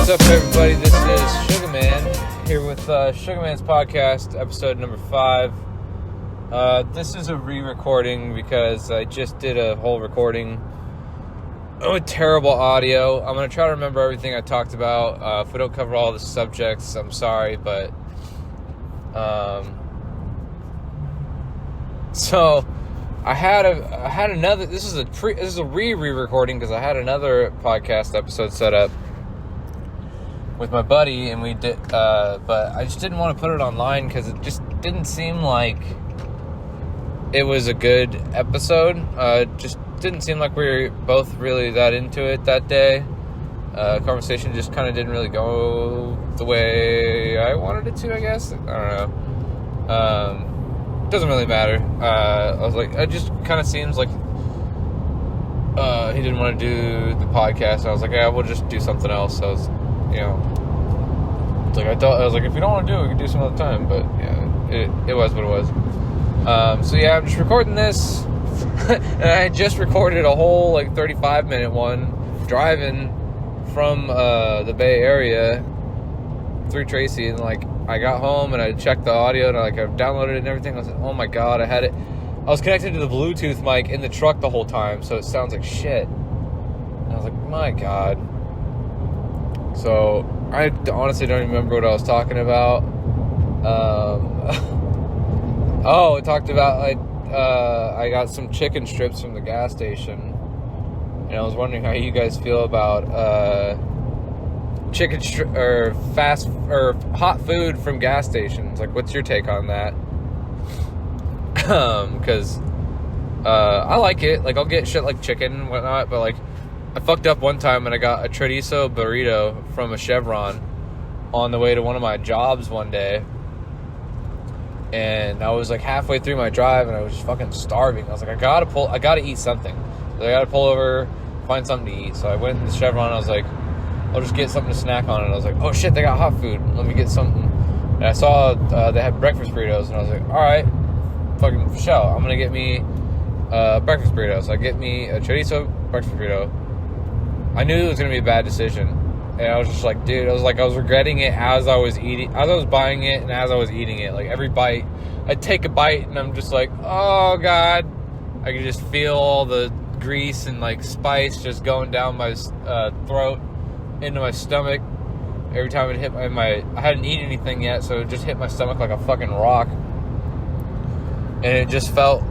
What's up, everybody? This is Sugaman here with Sugaman's podcast, episode number 5. This is a re-recording because I just did a whole recording with terrible audio. I'm going to try to remember everything I talked about. If we don't cover all the subjects, I'm sorry, but so I had another. This is a re-recording because I had another podcast episode set up with my buddy, and we did, but I just didn't want to put it online because it just didn't seem like it was a good episode. Just didn't seem like we were both really that into it that day. Conversation just kind of didn't really go the way I wanted it to, I guess. I don't know. Doesn't really matter. I was like, it just kind of seems like he didn't want to do the podcast. I was like, yeah, we'll just do something else. So I was, it's like I was like, if you don't want to do it, we can do some other time. But yeah, it was what it was. So yeah, I'm just recording this, and I just recorded a whole 35-minute one driving from the Bay Area through Tracy, and I got home and I checked the audio and I downloaded it and everything. I was like, oh my god, I had it. I was connected to the Bluetooth mic in the truck the whole time, so it sounds like shit. And I was like, my god. So I honestly don't even remember what I was talking about. It talked about I got some chicken strips from the gas station, and I was wondering how you guys feel about or fast or hot food from gas stations. What's your take on that? Because I like it. I'll get shit like chicken and whatnot, but I fucked up one time and I got a Chorizo Burrito from a Chevron on the way to one of my jobs one day. And I was halfway through my drive and I was just fucking starving. I was like, I gotta eat something. So I gotta pull over, find something to eat. So I went to the Chevron and I was like, I'll just get something to snack on. And I was like, oh shit, they got hot food. Let me get something. And I saw they had breakfast burritos and I was like, alright, fucking for sure. I'm gonna get me breakfast burritos. So I get me a Chorizo breakfast burrito. I knew it was gonna be a bad decision. And I was just like, dude, I was regretting it as I was buying it and as I was eating it. Every bite, I'd take a bite and I'm just like, oh god. I could just feel all the grease and spice just going down my throat into my stomach. Every time it hit I hadn't eaten anything yet, so it just hit my stomach like a fucking rock. And it just felt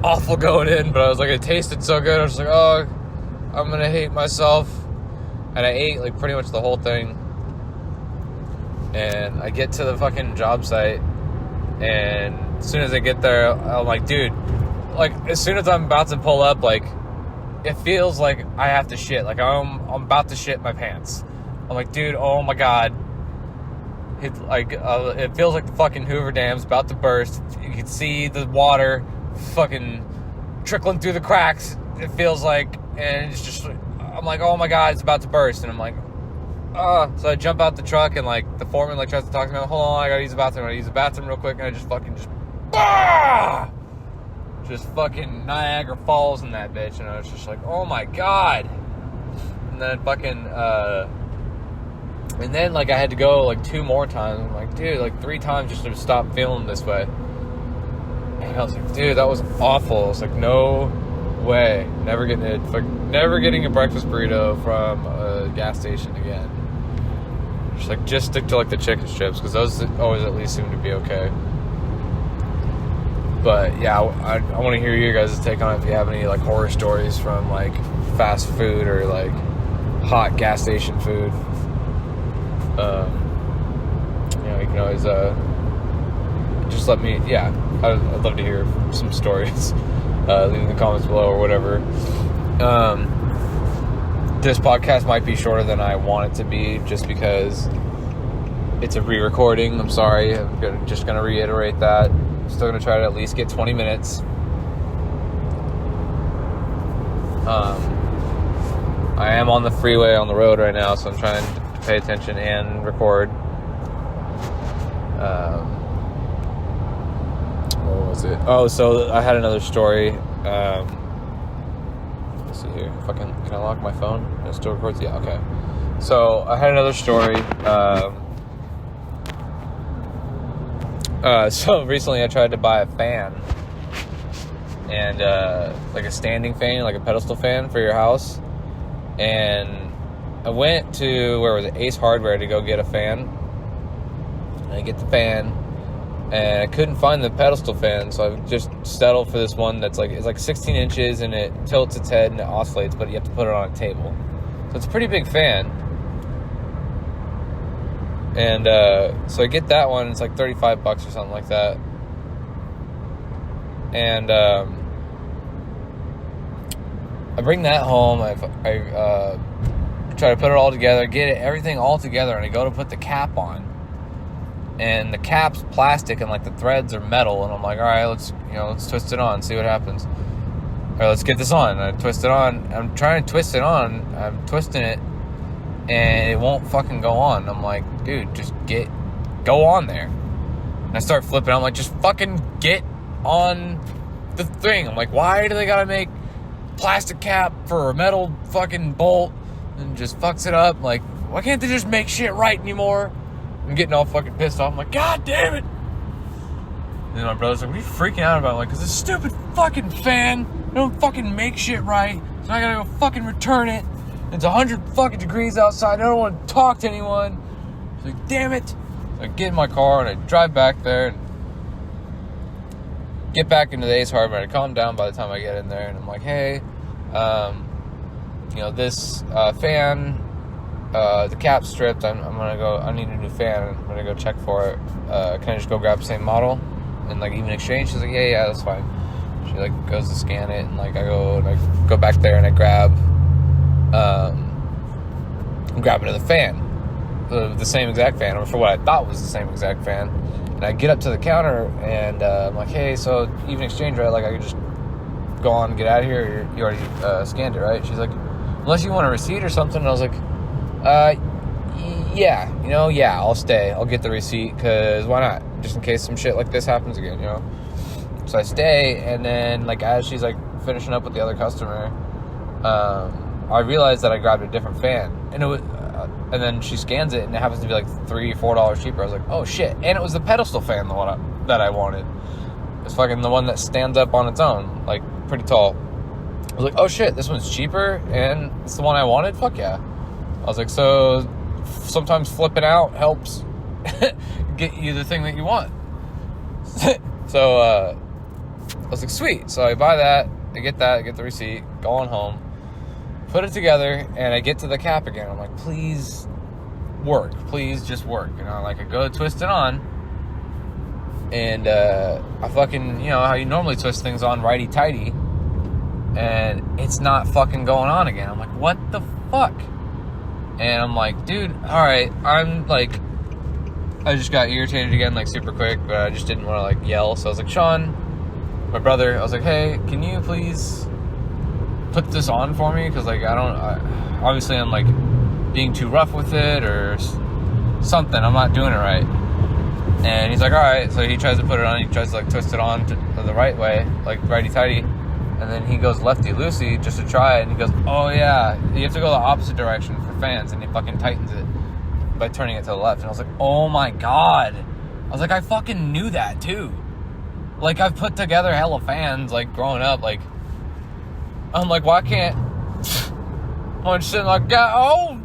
awful going in, but I was like, it tasted so good. I was like, oh, I'm gonna hate myself. And I ate pretty much the whole thing. And I get to the fucking job site, and as soon as I get there, I'm like, dude, as soon as I'm about to pull up, it feels like I have to shit. I'm about to shit my pants. I'm like, dude, oh my god. It feels like the fucking Hoover Dam's about to burst. You can see the water fucking trickling through the cracks. It feels like, and it's just, I'm like, oh my god, it's about to burst. And I'm like, so I jump out the truck, and the foreman tries to talk to me. Hold on, I gotta use the bathroom. I use the bathroom real quick, and I just fucking Niagara Falls in that bitch. And I was just like, oh my god. And then fucking and then I had to go 2 more times. I'm like, dude, 3 times just to stop feeling this way. And I was like, dude, that was awful. It's no way. Never getting a breakfast burrito from a gas station again. Just stick to the chicken strips, because those always at least seem to be okay. But yeah, I want to hear your guys' take on it. If you have any horror stories from fast food or hot gas station food, you can always just let me. Yeah, I'd love to hear some stories. Leave in the comments below or whatever. This podcast might be shorter than I want it to be, just because it's a re-recording. I'm sorry. I'm just gonna reiterate that. Still gonna try to at least get 20 minutes. I am on the freeway on the road right now, so I'm trying to pay attention and record. What was it? Oh, so I had another story. Let's see here. Can I lock my phone? It still records? Yeah, okay. So I had another story. So recently I tried to buy a fan, and like a standing fan, like a pedestal fan for your house. And I went to, where was it, Ace Hardware, to go get a fan. And I get the fan, and I couldn't find the pedestal fan, so I just settled for this one that's like, it's like 16 inches, and it tilts its head and it oscillates, but you have to put it on a table. So it's a pretty big fan. And so I get that one. It's like $35 or something like that. And I bring that home. I try to put it all together, get everything all together, and I go to put the cap on. And the cap's plastic, and like the threads are metal. And I'm like, all right, let's twist it on, see what happens. All right, let's get this on. And I twist it on. I'm trying to twist it on. I'm twisting it, and it won't fucking go on. I'm like, dude, just go on there. And I start flipping. I'm like, just fucking get on the thing. I'm like, why do they gotta make plastic cap for a metal fucking bolt and just fucks it up? Like, why can't they just make shit right anymore? I'm getting all fucking pissed off. I'm like, God damn it. And then my brother's like, what are you freaking out about? I'm like, 'cause this stupid fucking fan, they don't fucking make shit right, so I gotta go fucking return it. It's 100 fucking degrees outside. I don't want to talk to anyone. It's like, damn it. So I get in my car and I drive back there and get back into the Ace Hardware. And I calm down by the time I get in there. And I'm like, hey, this fan, the cap's stripped. I'm gonna go. I need a new fan. I'm gonna go check for it. Can I just go grab the same model and like even exchange? She's like, yeah, that's fine. She like goes to scan it, and like I go back there and I grab. I'm grabbing the fan, the same exact fan, or for what I thought was the same exact fan. And I get up to the counter, and I'm like, hey, so even exchange, right? Like, I could just go on and get out of here. You already scanned it, right? She's like, unless you want a receipt or something. And I was like, yeah, I'll stay. I'll get the receipt, because why not? Just in case some shit like this happens again, So I stay, and then, like, as she's, like, finishing up with the other customer, I realized that I grabbed a different fan, and it was, and then she scans it, and it happens to be like $3 or $4 cheaper. I was like, oh shit! And it was the pedestal fan, that I wanted. It's fucking the one that stands up on its own, like pretty tall. I was like, oh shit, this one's cheaper, and it's the one I wanted. Fuck yeah! I was like, so sometimes flipping out helps get you the thing that you want. So I was like, sweet. So I buy that, I get the receipt, go on home. Put it together, and I get to the cap again. I'm like, please just work. Like, I go to twist it on, and I fucking, how you normally twist things on righty-tighty, and it's not fucking going on again. I'm like, what the fuck? And I'm like, dude, alright, I'm like, I just got irritated again, like, super quick, but I just didn't want to, like, yell. So I was like, Sean, my brother, I was like, hey, can you please put this on for me? Because, like, obviously I'm, like, being too rough with it or something. I'm not doing it right. And he's like, alright. So he tries to put it on. He tries to, like, twist it on to the right way, like, righty-tighty. And then he goes lefty-loosey just to try it. And he goes, oh, yeah, you have to go the opposite direction for fans. And he fucking tightens it by turning it to the left. And I was like, oh, my God. I was like, I fucking knew that, too. Like, I've put together hella fans, like, growing up, like, I'm like, why can't I'm just sitting like, I'm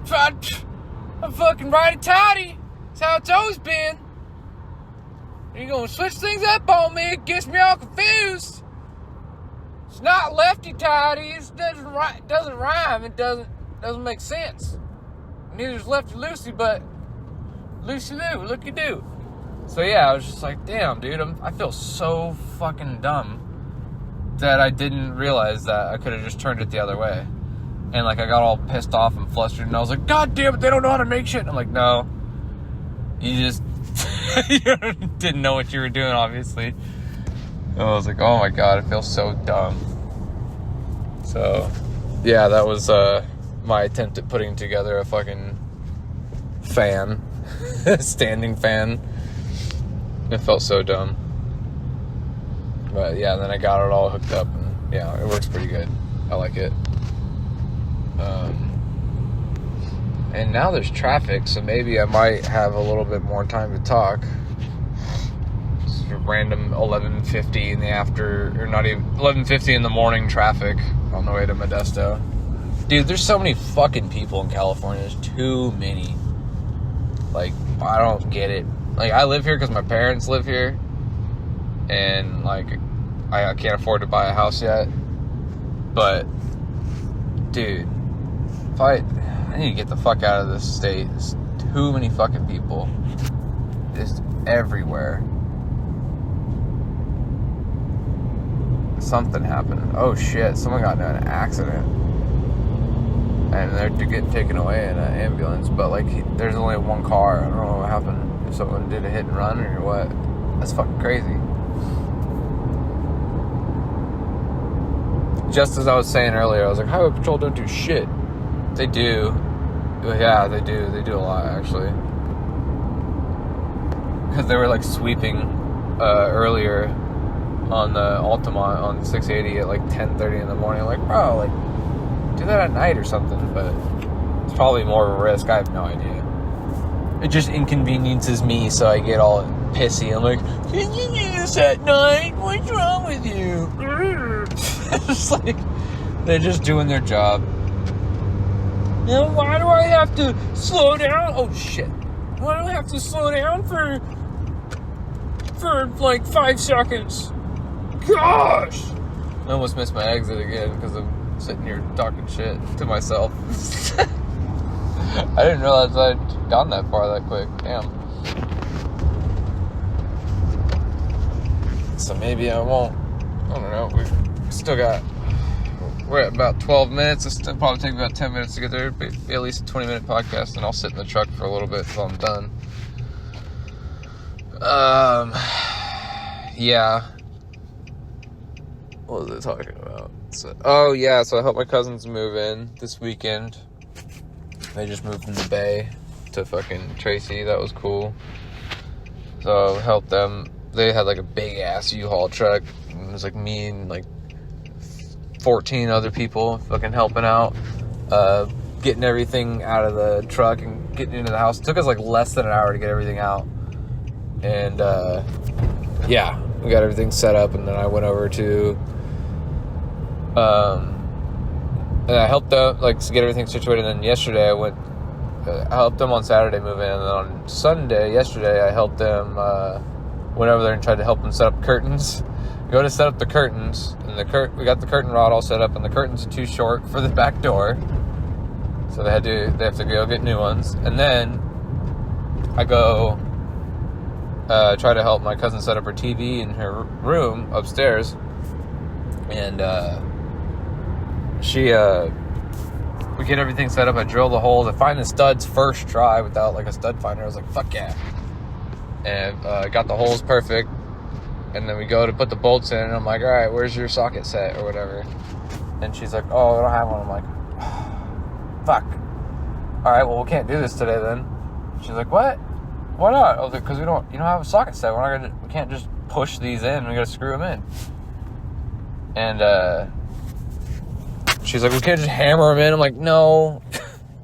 fucking righty-tighty. That's how it's always been. You're gonna switch things up on me. It gets me all confused. It's not lefty-tighty. It doesn't rhyme. It doesn't make sense. Neither is lefty-loosey, but loosey-loo, looky-doo. So yeah, I was just like, damn, dude, I feel so fucking dumb that I didn't realize that I could have just turned it the other way. And, like, I got all pissed off and flustered, and I was like, God damn it, they don't know how to make shit. And I'm like, no, you just you didn't know what you were doing, obviously. And I was like, oh my God, I feel so dumb. So, yeah, that was my attempt at putting together a fucking fan, standing fan. It felt so dumb. But yeah, then I got it all hooked up, and yeah, it works pretty good. I like it. And now there's traffic, so maybe I might have a little bit more time to talk. It's a random 11:50 in the or not even 11:50 in the morning traffic on the way to Modesto. Dude, there's so many fucking people in California. There's too many. Like, I don't get it. Like, I live here because my parents live here, and like, I can't afford to buy a house yet. But, dude, if I need to get the fuck out of this state. There's too many fucking people. Just everywhere. Something happened. Oh shit, someone got in an accident. And they're getting taken away in an ambulance. But like, there's only one car. I don't know what happened. If someone did a hit and run or what. That's fucking crazy. Just as I was saying earlier, I was like, Highway Patrol don't do shit. They do. Yeah, they do. They do a lot, actually. Because they were, like, sweeping earlier on the Altamont on 680 at, like, 10:30 in the morning. I'm like, bro, like, do that at night or something. But it's probably more of a risk. I have no idea. It just inconveniences me, so I get all pissy. I'm like, can you do this at night? What's wrong with you? It's like, they're just doing their job. Now, why do I have to slow down? Oh, shit. Why do I have to slow down for like 5 seconds? Gosh! I almost missed my exit again because I'm sitting here talking shit to myself. I didn't realize I'd gone that far that quick. Damn. So maybe I won't. I don't know. We're at about 12 minutes. It'll probably take about 10 minutes to get there. Be at least a 20-minute podcast, and I'll sit in the truck for a little bit until I'm done. Yeah. What was I talking about? So I helped my cousins move in this weekend. They just moved from the Bay to fucking Tracy. That was cool. So I helped them. They had like a big-ass U-Haul truck. It was like me and like 14 other people fucking helping out, getting everything out of the truck and getting into the house. It took us like less than an hour to get everything out. And, yeah, we got everything set up, and then I went over to, and I helped them, like, to get everything situated. And then yesterday I helped them on Saturday move in, and then on Sunday, yesterday, I helped them, went over there and tried to help them set up curtains. Go to set up the curtains, and we got the curtain rod all set up, and the curtains are too short for the back door, so they have to go get new ones. And then I go try to help my cousin set up her TV in her room upstairs, and we get everything set up. I drill the holes. I find the studs first try without like a stud finder. I was like, fuck yeah, and got the holes perfect. And then we go to put the bolts in, and I'm like, all right, where's your socket set or whatever? And she's like, oh, I don't have one. I'm like, fuck. All right, well, we can't do this today then. She's like, what? Why not? I was like, because you don't have a socket set. We can't just push these in. We got to screw them in. And she's like, we can't just hammer them in. I'm like, no,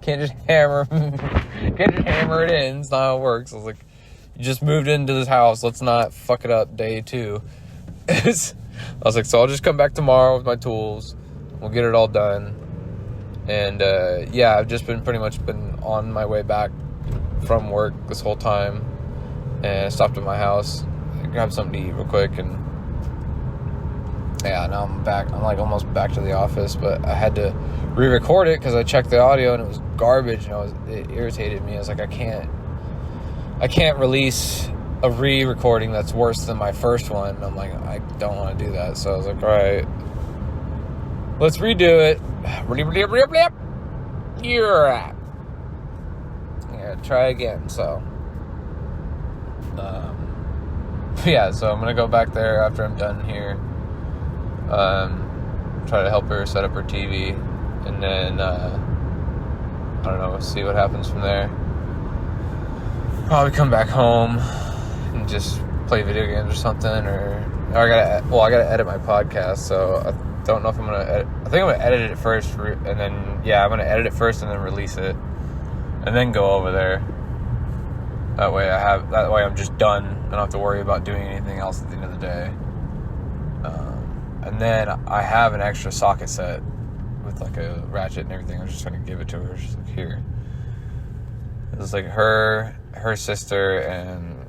can't just hammer it in. It's not how it works. I was like, you just moved into this house. Let's not fuck it up day 2. I was like, so I'll just come back tomorrow with my tools. We'll get it all done. And, yeah, I've just pretty much been on my way back from work this whole time. And I stopped at my house. I grabbed something to eat real quick. And, yeah, now I'm back. I'm, like, almost back to the office. But I had to re-record it because I checked the audio and it was garbage. And it irritated me. I was like, I can't release a re-recording that's worse than my first one. I'm like, I don't want to do that. So I was like, all right, let's redo it. Yeah, try again. So, yeah, so I'm going to go back there after I'm done here. Try to help her set up her TV. And then, I don't know, see what happens from there. Probably come back home and just play video games or something, or I gotta edit my podcast, so I don't know if I'm gonna edit. I think I'm gonna edit it first, and then I'm gonna edit it first and then release it, and then go over there. That way I'm just done. I don't have to worry about doing anything else at the end of the day. And then I have an extra socket set with like a ratchet and everything. I'm just trying to give it to her. She's like, here. It's like her sister and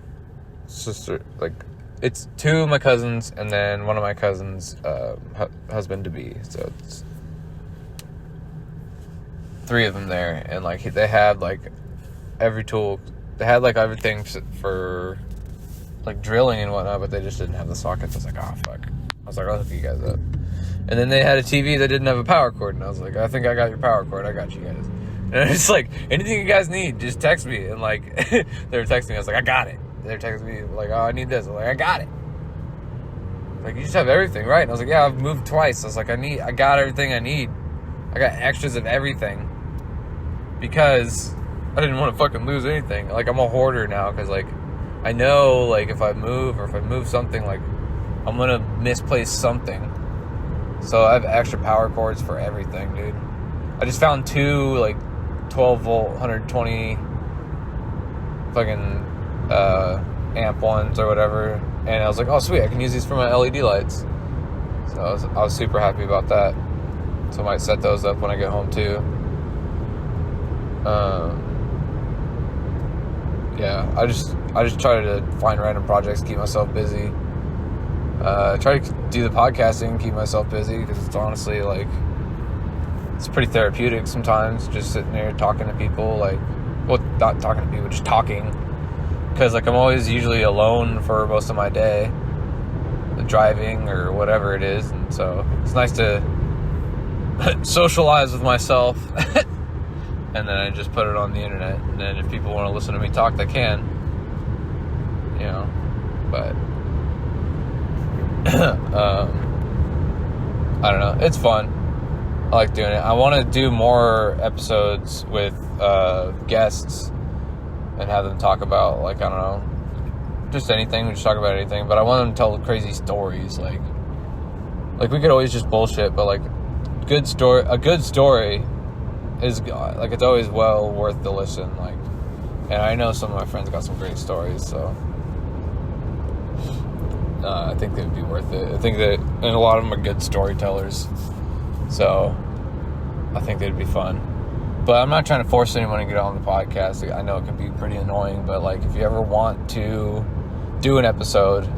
sister, like, it's two of my cousins and then one of my cousins' husband-to-be. So it's 3 of them there. And, like, they had, like, every tool. They had, like, everything for, like, drilling and whatnot, but they just didn't have the sockets. I was like, oh, fuck. I was like, I'll hook you guys up. And then they had a TV that didn't have a power cord. And I was like, I think I got your power cord. I got you guys. And it's like, anything you guys need, just text me. And, like, they were texting me. I was like, I got it. They were texting me, like, oh, I need this. I was like, I got it. Like, you just have everything, right? And I was like, yeah, I've moved twice. I was like, I got everything I need. I got extras of everything. Because I didn't want to fucking lose anything. Like, I'm a hoarder now. Because, like, I know, like, if I move something, like, I'm going to misplace something. So I have extra power cords for everything, dude. I just found 2, like, 12-volt, 120 fucking amp ones or whatever. And I was like, oh, sweet, I can use these for my LED lights. So I was super happy about that. So I might set those up when I get home, too. Yeah, I just try to find random projects, keep myself busy. Try to do the podcasting, keep myself busy, because it's honestly, like, it's pretty therapeutic sometimes, just sitting there talking to people, like, well, not talking to people, just talking, because, like, I'm always usually alone for most of my day, driving or whatever it is, and so it's nice to socialize with myself, and then I just put it on the internet, and then if people want to listen to me talk, they can, you know, but I don't know. It's fun. I like doing it. I want to do more episodes with guests and have them talk about, like, I don't know, just anything. We just talk about anything. But I want them to tell crazy stories. Like we could always just bullshit, but, like, a good story is, like, it's always well worth the listen. Like, and I know some of my friends got some great stories, so I think they would be worth it. I think that, and a lot of them are good storytellers, so I think they'd be fun. But I'm not trying to force anyone to get on the podcast. I know it can be pretty annoying, but, like, if you ever want to do an episode,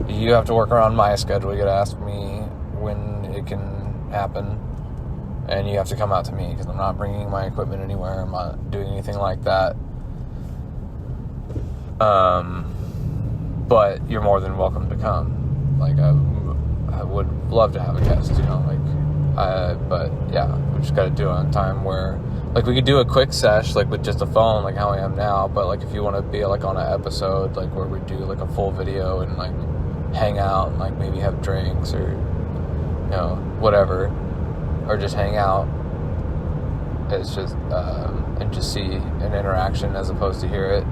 you have to work around my schedule. You gotta ask me when it can happen, and you have to come out to me, because I'm not bringing my equipment anywhere. I'm not doing anything like that. But you're more than welcome to come. Like, I would love to have a guest, you know, like, but yeah, we just got to do it on time where, like, we could do a quick sesh, like, with just a phone, like how I am now, but, like, if you want to be, like, on an episode, like, where we do, like, a full video and, like, hang out and, like, maybe have drinks or, you know, whatever, or just hang out, it's just, and just see an interaction as opposed to hear it.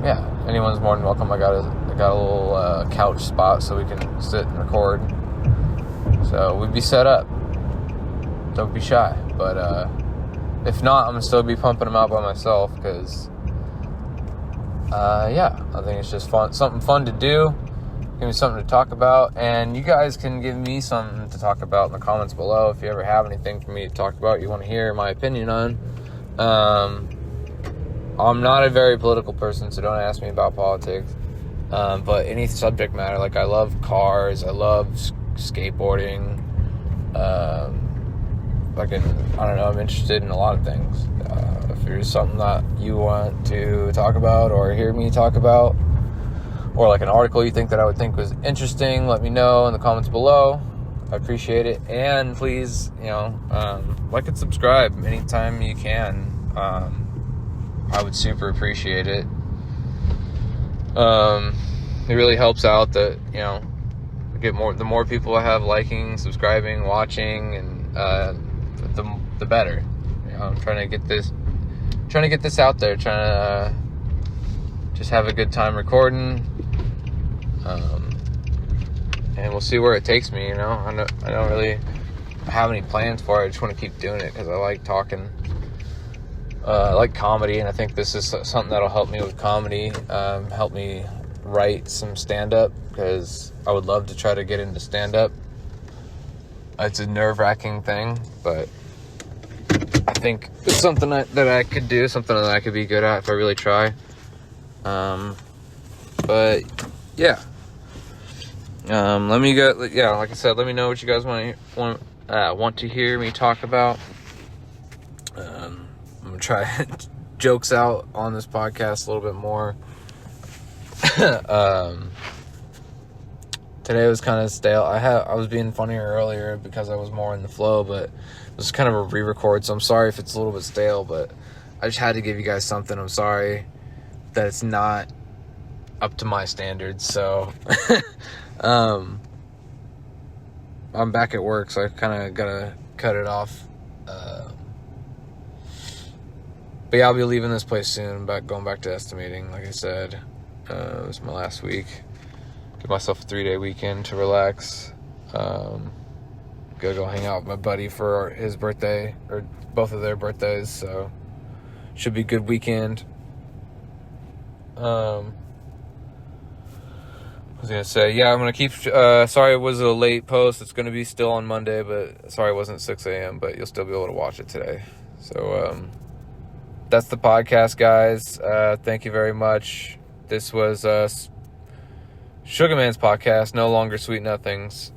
Yeah, anyone's more than welcome. I got a little couch spot so we can sit and record. So we'd be set up. Don't be shy. But if not, I'm gonna still be pumping them out by myself, because yeah, I think it's just fun, something fun to do. Give me something to talk about, and you guys can give me something to talk about in the comments below if you ever have anything for me to talk about you want to hear my opinion on. I'm not a very political person, so don't ask me about politics. But any subject matter, like, I love cars, I love skateboarding. Like, I don't know, I'm interested in a lot of things. If there's something that you want to talk about or hear me talk about, or like an article you think that I would think was interesting, let me know in the comments below. I appreciate it. And please, you know, like and subscribe anytime you can. I would super appreciate it. It really helps out that, you know, the more people I have liking, subscribing, watching, and the better. You know, I'm trying to get this out there, trying to just have a good time recording. And we'll see where it takes me, you know. I don't really have any plans for it. I just want to keep doing it because I like talking. I like comedy, and I think this is something that'll help me with comedy, help me write some stand-up, because I would love to try to get into stand-up. It's a nerve-wracking thing, but I think it's something that I could do, something that I could be good at if I really try. But yeah, let me go. Yeah, like I said, let me know what you guys want to hear me talk about. I'm gonna try jokes out on this podcast a little bit more. Today was kind of stale. I was being funnier earlier because I was more in the flow, but it was kind of a re-record, so I'm sorry if it's a little bit stale, but I just had to give you guys something. I'm sorry that it's not up to my standards, so I'm back at work, so I kind of gotta cut it off. But yeah, I'll be leaving this place soon, going back to estimating, like I said. It was my last week. Give myself a 3-day weekend to relax. Go hang out with my buddy for his birthday, or both of their birthdays, so should be a good weekend. I was gonna say, yeah, I'm gonna keep, sorry it was a late post, it's gonna be still on Monday, but sorry it wasn't 6 a.m., but you'll still be able to watch it today. So, that's the podcast, guys. Thank you very much. This was, Sugaman's podcast, no longer Sweet Nothings,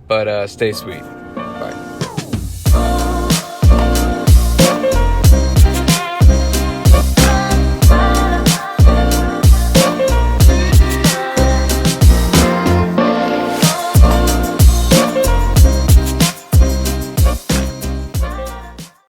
but, stay sweet.